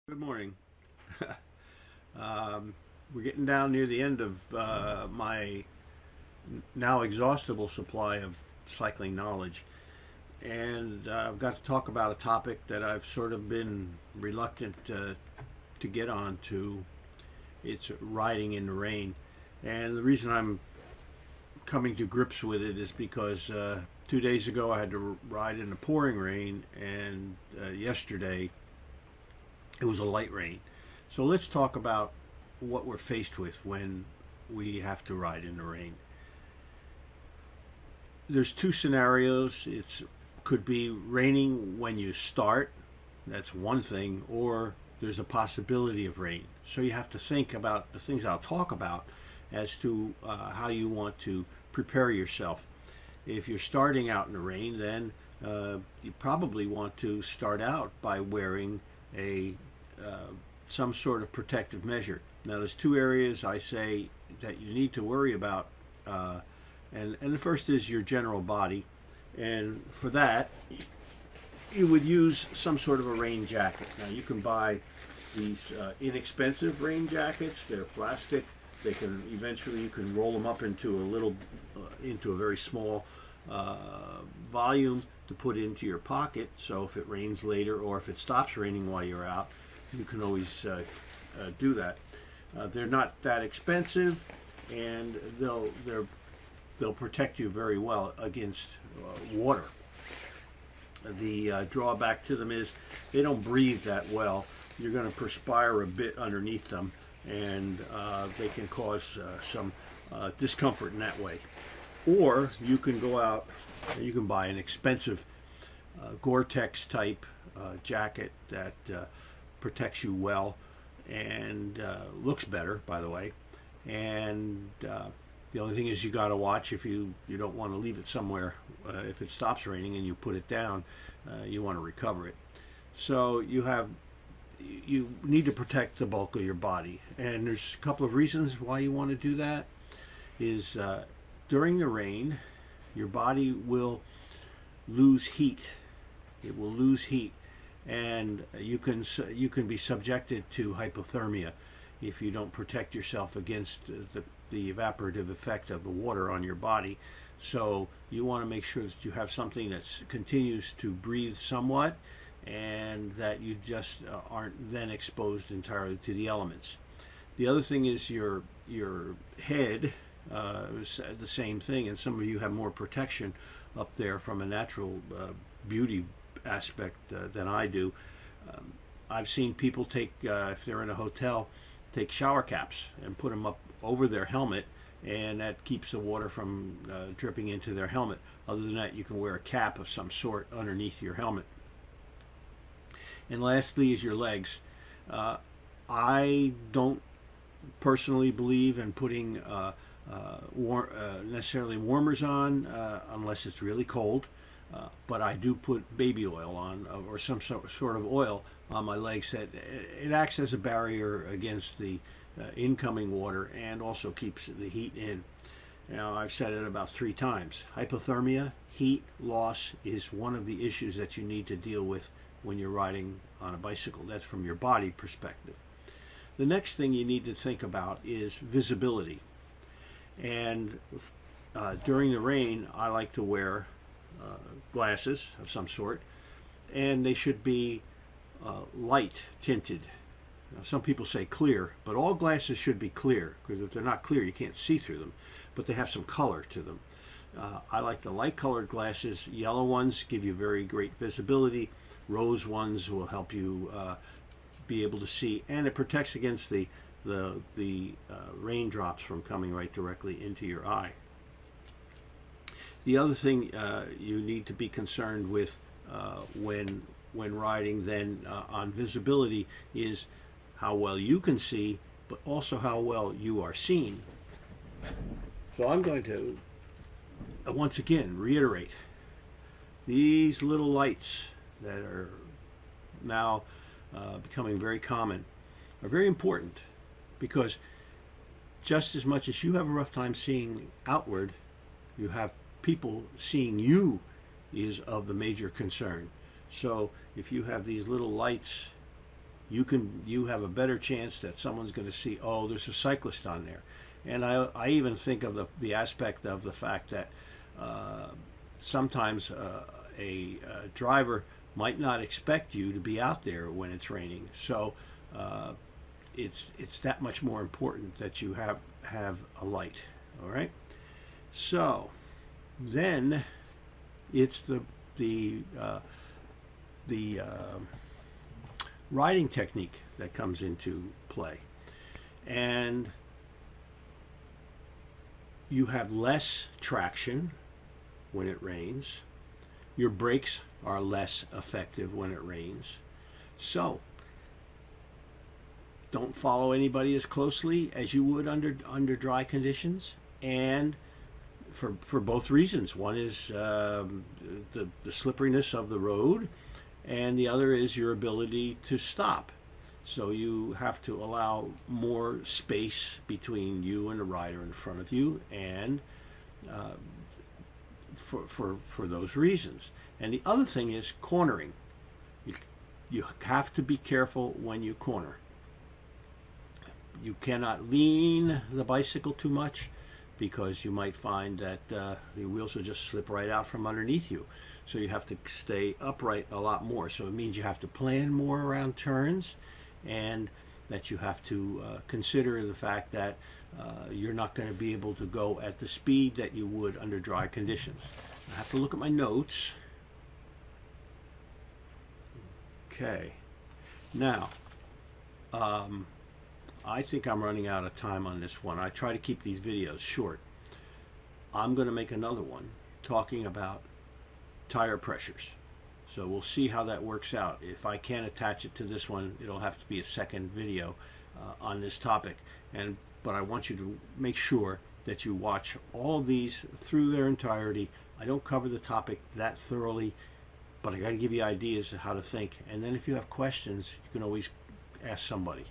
Good morning. We're getting down near the end of my now exhaustible supply of cycling knowledge, and I've got to talk about a topic that I've sort of been reluctant to get onto. It's riding in the rain, and the reason I'm coming to grips with it is because 2 days ago I had to ride in the pouring rain, and yesterday it was a light rain. So let's talk about what we're faced with when we have to ride in the rain. There's two scenarios. It could be raining when you start, that's one thing, or there's a possibility of rain. So you have to think about the things I'll talk about as to how you want to prepare yourself. If you're starting out in the rain, then you probably want to start out by wearing a some sort of protective measure. Now, there's two areas I say that you need to worry about, and the first is your general body, and for that, you would use some sort of a rain jacket. Now, you can buy these inexpensive rain jackets. They're plastic. They can eventually you can roll them up into into a very small volume to put into your pocket. So if it rains later, or if it stops raining while you're out, you can always do that. They're not that expensive, and they'll protect you very well against water. The drawback to them is they don't breathe that well. You're going to perspire a bit underneath them, and they can cause some discomfort in that way. Or you can go out and you can buy an expensive Gore-Tex type jacket that protects you well and looks better, by the way. And the only thing is you got to watch if you don't want to leave it somewhere. If it stops raining and you put it down, you want to recover it. So you need to protect the bulk of your body, and there's a couple of reasons why you want to do that. Is during the rain, your body will lose heat. It will lose heat, and you can be subjected to hypothermia if you don't protect yourself against the evaporative effect of the water on your body. So you want to make sure that you have something that continues to breathe somewhat, and that you just aren't then exposed entirely to the elements. The other thing is your head. The same thing, and some of you have more protection up there from a natural beauty aspect than I do. I've seen people take, if they're in a hotel, take shower caps and put them up over their helmet, and that keeps the water from dripping into their helmet. Other than that, you can wear a cap of some sort underneath your helmet. And lastly is your legs. I don't personally believe in putting necessarily warmers on unless it's really cold, but I do put baby oil on, or some sort of oil on my legs. That it acts as a barrier against the incoming water and also keeps the heat in. Now, I've said it about 3 times. Hypothermia, heat loss, is one of the issues that you need to deal with when you're riding on a bicycle. That's from your body perspective. The next thing you need to think about is visibility. And during the rain, I like to wear glasses of some sort, and they should be light tinted. Now, some people say clear, but all glasses should be clear, because if they're not clear, you can't see through them, but they have some color to them. I like the light colored glasses. Yellow ones give you very great visibility. Rose ones will help you be able to see, and it protects against the raindrops from coming right directly into your eye. The other thing you need to be concerned with when riding then on visibility is how well you can see, but also how well you are seen. So I'm going to once again reiterate, these little lights that are now becoming very common are very important, because just as much as you have a rough time seeing outward, you have people seeing you is of the major concern. So if you have these little lights you have a better chance that someone's going to see, oh, there's a cyclist on there. And I even think of the aspect of the fact that sometimes a driver might not expect you to be out there when it's raining. So it's that much more important that you have a light. All right. So then it's the riding technique that comes into play, and you have less traction when it rains. Your brakes are less effective when it rains. So don't follow anybody as closely as you would under dry conditions, and for both reasons. One is the slipperiness of the road, and the other is your ability to stop. So you have to allow more space between you and the rider in front of you, and for those reasons. And the other thing is cornering. You have to be careful when you corner. You cannot lean the bicycle too much, because you might find that the wheels will just slip right out from underneath you. So you have to stay upright a lot more. So it means you have to plan more around turns, and that you have to consider the fact that you're not going to be able to go at the speed that you would under dry conditions. I have to look at my notes. Okay. Now, I think I'm running out of time on this one. I try to keep these videos short. I'm going to make another one talking about tire pressures. So we'll see how that works out. If I can't attach it to this one, it'll have to be a second video on this topic. But I want you to make sure that you watch all of these through their entirety. I don't cover the topic that thoroughly, but I got to give you ideas of how to think. And then if you have questions, you can always ask somebody.